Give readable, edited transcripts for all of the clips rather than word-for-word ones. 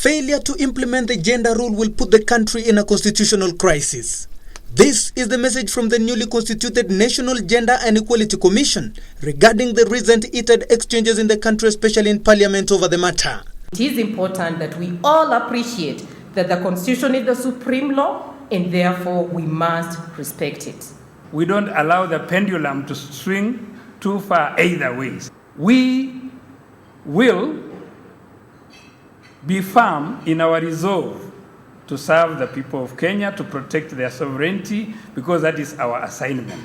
Failure to implement the gender rule will put the country in a constitutional crisis. This is the message from the newly constituted National Gender and Equality Commission regarding the recent heated exchanges in the country, especially in Parliament, over the matter. It is important that we all appreciate that the Constitution is the supreme law and therefore we must respect it. We don't allow the pendulum to swing too far either ways. We will be firm in our resolve to serve the people of Kenya, to protect their sovereignty, because that is our assignment.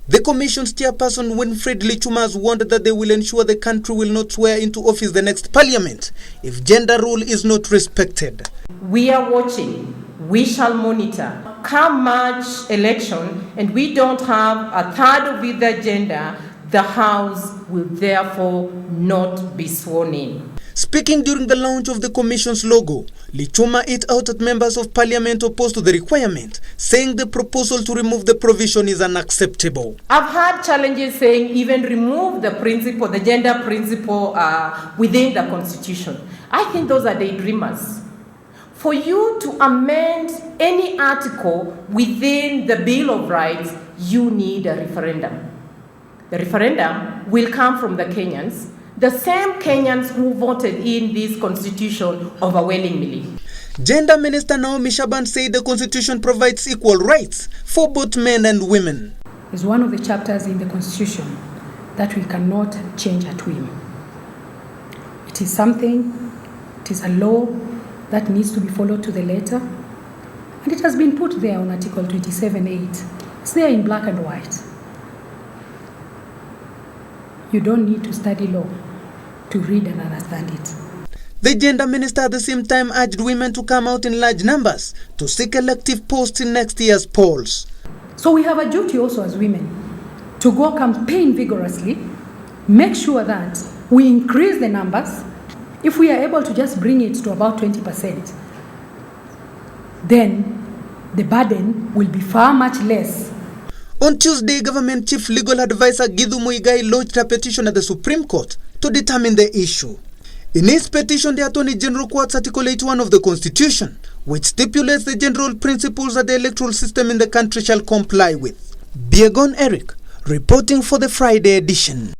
The Commission's chairperson, Winfred Lichuma, has warned that they will ensure the country will not swear into office the next parliament if gender rule is not respected. We are watching. We shall monitor. Come March election and we don't have a third of either gender, the House will therefore not be sworn in. Speaking during the launch of the Commission's logo, Lichuma hit out at members of Parliament opposed to the requirement, saying the proposal to remove the provision is unacceptable. I've had challenges saying even remove the principle, the gender principle within the Constitution. I think those are daydreamers. For you to amend any article within the Bill of Rights, you need a referendum. The referendum will come from the Kenyans, the same Kenyans who voted in this constitution overwhelmingly. Gender Minister Naomi Shaban said the constitution provides equal rights for both men and women. It's one of the chapters in the constitution that we cannot change at whim. It is something, it is a law that needs to be followed to the letter, and it has been put there on Article 27.8. It's there in black and white. You don't need to study law to read and understand it. The gender minister at the same time urged women to come out in large numbers to seek elective posts in next year's polls. So we have a duty also as women to go campaign vigorously, make sure that we increase the numbers. If we are able to just bring it to about 20%, then the burden will be far much less. On Tuesday, Government Chief Legal Advisor Githu Muigai lodged a petition at the Supreme Court to determine the issue. In his petition, the Attorney General quotes Article 81 of the Constitution, which stipulates the general principles that the electoral system in the country shall comply with. Biegon Eric, reporting for the Friday edition.